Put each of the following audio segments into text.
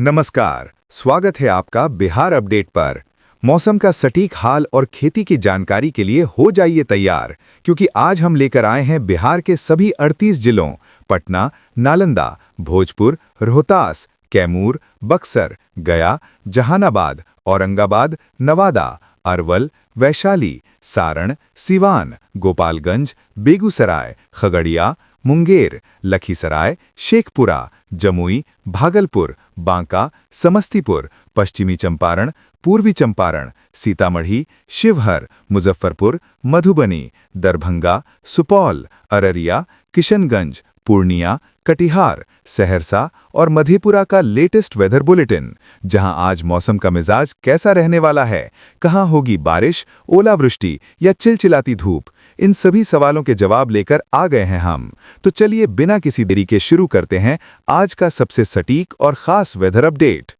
नमस्कार, स्वागत है आपका बिहार अपडेट पर। मौसम का सटीक हाल और खेती की जानकारी के लिए हो जाइए तैयार, क्योंकि आज हम लेकर आए हैं बिहार के सभी 38 जिलों पटना, नालंदा, भोजपुर, रोहतास, कैमूर, बक्सर, गया, जहानाबाद, औरंगाबाद, नवादा, अरवल, वैशाली, सारण, सिवान, गोपालगंज, बेगूसराय, खगड़िया, मुंगेर, लखीसराय, शेखपुरा, जमुई, भागलपुर, बांका, समस्तीपुर, पश्चिमी चंपारण, पूर्वी चंपारण, सीतामढ़ी, शिवहर, मुजफ्फरपुर, मधुबनी, दरभंगा, सुपौल, अररिया, किशनगंज, पूर्णिया, कटिहार, सहरसा और मधेपुरा का लेटेस्ट वेदर बुलेटिन, जहां आज मौसम का मिजाज कैसा रहने वाला है, कहां होगी बारिश, ओलावृष्टि या चिलचिलाती धूप, इन सभी सवालों के जवाब लेकर आ गए हैं हम। तो चलिए बिना किसी देरी के शुरू करते हैं आज का सबसे सटीक और खास वेदर अपडेट।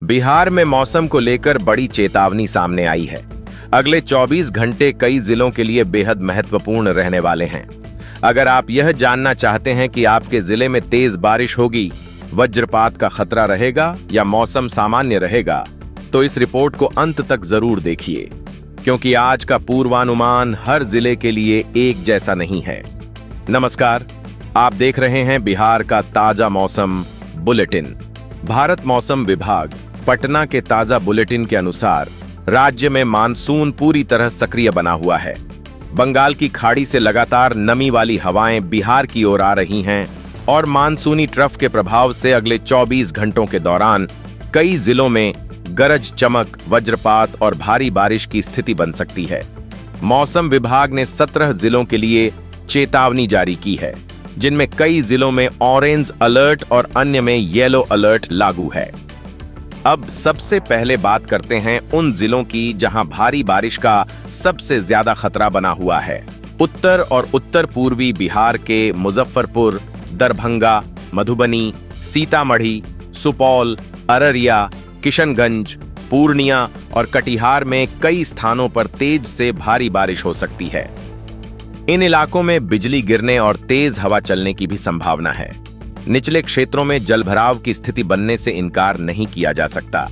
बिहार में मौसम को लेकर बड़ी चेतावनी सामने आई है। अगले 24 घंटे कई जिलों के लिए बेहद महत्वपूर्ण रहने वाले हैं। अगर आप यह जानना चाहते हैं कि आपके जिले में तेज बारिश होगी, वज्रपात का खतरा रहेगा या मौसम सामान्य रहेगा, तो इस रिपोर्ट को अंत तक जरूर देखिए, क्योंकि आज का पूर्वानुमान हर जिले के लिए एक जैसा नहीं है। नमस्कार, आप देख रहे हैं बिहार का ताजा मौसम बुलेटिन। भारत मौसम विभाग पटना के ताजा बुलेटिन के अनुसार राज्य में मानसून पूरी तरह सक्रिय बना हुआ है। बंगाल की खाड़ी से लगातार नमी वाली हवाएं बिहार की ओर आ रही हैं और मानसूनी ट्रफ के प्रभाव से अगले 24 घंटों के दौरान कई जिलों में गरज चमक, वज्रपात और भारी बारिश की स्थिति बन सकती है। मौसम विभाग ने 17 जिलों के लिए चेतावनी जारी की है, जिनमें कई जिलों में ऑरेंज अलर्ट और अन्य में येलो अलर्ट लागू है। अब सबसे पहले बात करते हैं उन जिलों की जहां भारी बारिश का सबसे ज्यादा खतरा बना हुआ है। उत्तर और उत्तर पूर्वी बिहार के मुजफ्फरपुर, दरभंगा, मधुबनी, सीतामढ़ी, सुपौल, अररिया, किशनगंज, पूर्णिया और कटिहार में कई स्थानों पर तेज से भारी बारिश हो सकती है। इन इलाकों में बिजली गिरने और तेज हवा चलने की भी संभावना है। निचले क्षेत्रों में जलभराव की स्थिति बनने से इनकार नहीं किया जा सकता।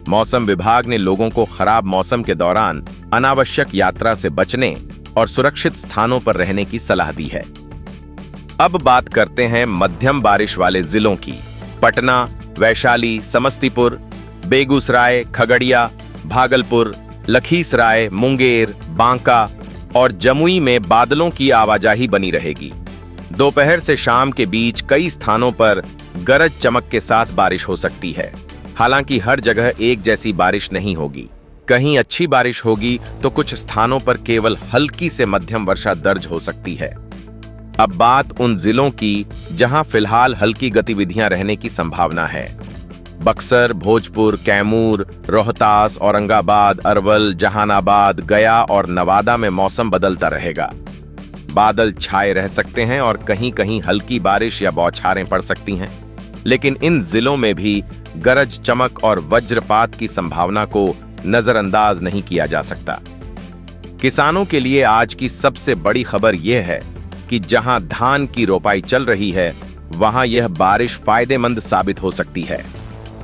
मौसम विभाग ने लोगों को खराब मौसम के दौरान अनावश्यक यात्रा से बचने और सुरक्षित स्थानों पर रहने की सलाह दी है। अब बात करते हैं मध्यम बारिश वाले जिलों की। पटना, वैशाली, समस्तीपुर, बेगूसराय, खगड़िया, भागलपुर, लखीसराय, मुंगेर, बांका और जमुई में बादलों की आवाजाही बनी रहेगी। दोपहर से शाम के बीच कई स्थानों पर गरज चमक के साथ बारिश हो सकती है। हालांकि हर जगह एक जैसी बारिश नहीं होगी। कहीं अच्छी बारिश होगी तो कुछ स्थानों पर केवल हल्की से मध्यम वर्षा दर्ज हो सकती है। अब बात उन जिलों की जहां फिलहाल हल्की गतिविधियां रहने की संभावना है। बक्सर, भोजपुर, कैमूर, रोहतास, औरंगाबाद, अरवल, जहानाबाद, गया और नवादा में मौसम बदलता रहेगा। बादल छाए रह सकते हैं और कहीं-कहीं हल्की बारिश या बौछारें पड़ सकती हैं, लेकिन इन जिलों में भी गरज चमक और वज्रपात की संभावना को नजरअंदाज नहीं किया जा सकता। किसानों के लिए आज की सबसे बड़ी खबर यह है कि जहां धान की रोपाई चल रही है, वहां यह बारिश फायदेमंद साबित हो सकती है।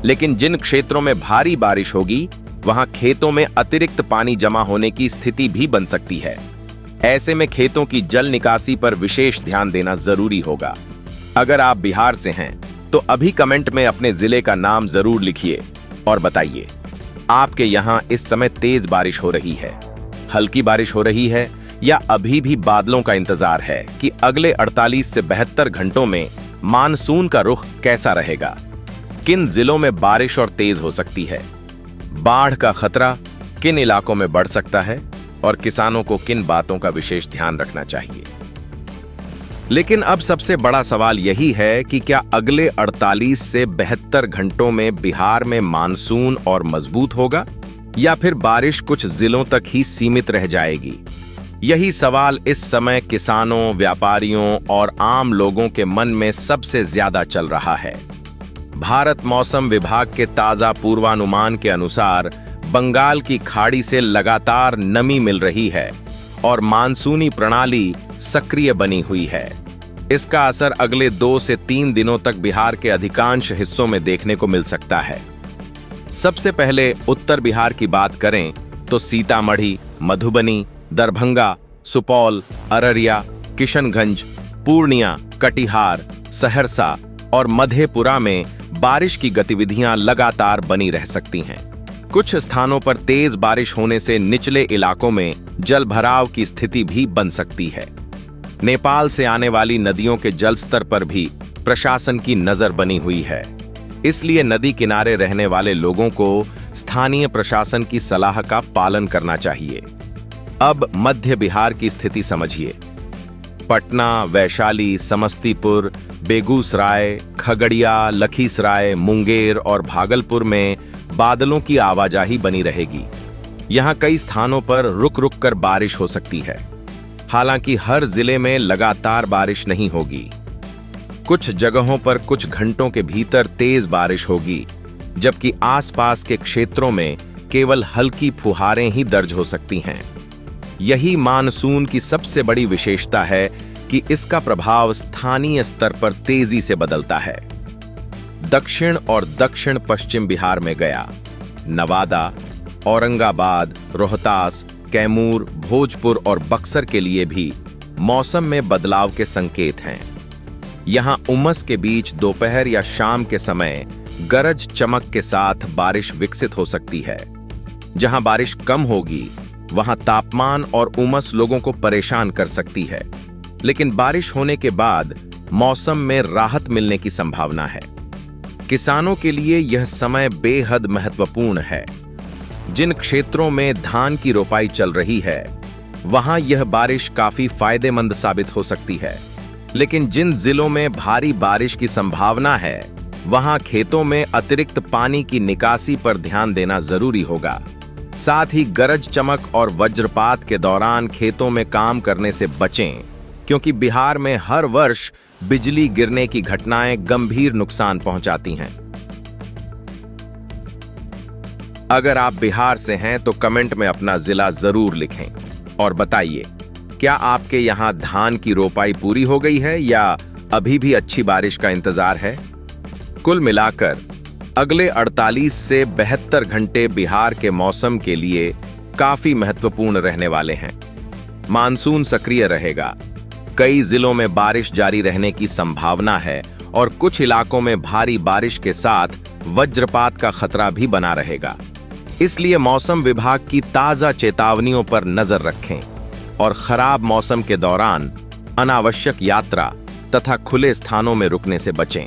लेकिन जिन क्षेत्रों में भारी बारिश होगी, वहां खेतों में अतिरिक्त पानी जमा होने की स्थिति भी बन सकती है। ऐसे में खेतों की जल निकासी पर विशेष ध्यान देना जरूरी होगा। अगर आप बिहार से हैं, तो अभी कमेंट में अपने जिले का नाम जरूर लिखिए और बताइए, आपके यहां इस समय तेज बारिश हो रही है, हल्की बारिश हो रही है या अभी भी बादलों का इंतजार है कि अगले 48 से 72 घंटों में मानसून का रुख कैसा रहेगा। किन जिलों में बारिश और तेज हो सकती है, बाढ़ का खतरा किन इलाकों में बढ़ सकता है और किसानों को किन बातों का विशेष ध्यान रखना चाहिए। लेकिन अब सबसे बड़ा सवाल यही है कि क्या अगले 48 से 72 घंटों में बिहार में मानसून और मजबूत होगा या फिर बारिश कुछ जिलों तक ही सीमित रह जाएगी। यही सवाल इस समय किसानों, व्यापारियों और आम लोगों के मन में सबसे ज्यादा चल रहा है। भारत मौसम विभाग के ताजा पूर्वानुमान के अनुसार बंगाल की खाड़ी से लगातार नमी मिल रही है और मानसूनी प्रणाली सक्रिय बनी हुई है, इसका असर अगले 2 से 3 दिनों तक बिहार के अधिकांश हिस्सों में देखने को मिल सकता है। सबसे पहले उत्तर बिहार की बात करें तो सीतामढ़ी, मधुबनी, दरभंगा, सुपौल, अररिया, किशनगंज, पूर्णिया, कटिहार, सहरसा और मधेपुरा में बारिश की गतिविधियां लगातार बनी रह सकती हैं। कुछ स्थानों पर तेज बारिश होने से निचले इलाकों में जलभराव की स्थिति भी बन सकती है। नेपाल से आने वाली नदियों के जलस्तर पर भी प्रशासन की नजर बनी हुई है, इसलिए नदी किनारे रहने वाले लोगों को स्थानीय प्रशासन की सलाह का पालन करना चाहिए। अब मध्य बिहार की स्थिति समझिए। पटना, वैशाली, समस्तीपुर, बेगूसराय, खगड़िया, लखीसराय, मुंगेर और भागलपुर में बादलों की आवाजाही बनी रहेगी। यहां कई स्थानों पर रुक रुक कर बारिश हो सकती है। हालांकि हर जिले में लगातार बारिश नहीं होगी। कुछ जगहों पर कुछ घंटों के भीतर तेज बारिश होगी, जबकि आसपास के क्षेत्रों में केवल हल्की फुहारें ही दर्ज हो सकती हैं। यही मानसून की सबसे बड़ी विशेषता है कि इसका प्रभाव स्थानीय स्तर पर तेजी से बदलता है। दक्षिण और दक्षिण पश्चिम बिहार में गया, नवादा, औरंगाबाद, रोहतास, कैमूर, भोजपुर और बक्सर के लिए भी मौसम में बदलाव के संकेत हैं। यहां उमस के बीच दोपहर या शाम के समय गरज चमक के साथ बारिश विकसित हो सकती है। जहां बारिश कम होगी, वहां तापमान और उमस लोगों को परेशान कर सकती है, लेकिन बारिश होने के बाद मौसम में राहत मिलने की संभावना है। किसानों के लिए यह समय बेहद महत्वपूर्ण है। जिन क्षेत्रों में धान की रोपाई चल रही है, वहां यह बारिश काफी फायदेमंद साबित हो सकती है, लेकिन जिन जिलों में भारी बारिश की संभावना है, वहां खेतों में अतिरिक्त पानी की निकासी पर ध्यान देना जरूरी होगा। साथ ही गरज चमक और वज्रपात के दौरान खेतों में काम करने से बचें, क्योंकि बिहार में हर वर्ष बिजली गिरने की घटनाएं गंभीर नुकसान पहुंचाती हैं। अगर आप बिहार से हैं तो कमेंट में अपना जिला जरूर लिखें और बताइए, क्या आपके यहां धान की रोपाई पूरी हो गई है या अभी भी अच्छी बारिश का इंतजार है? कुल मिलाकर अगले 48 से 72 घंटे बिहार के मौसम के लिए काफी महत्वपूर्ण रहने वाले हैं। मानसून सक्रिय रहेगा, कई जिलों में बारिश जारी रहने की संभावना है और कुछ इलाकों में भारी बारिश के साथ वज्रपात का खतरा भी बना रहेगा। इसलिए मौसम विभाग की ताजा चेतावनियों पर नजर रखें और खराब मौसम के दौरान अनावश्यक यात्रा तथा खुले स्थानों में रुकने से बचें।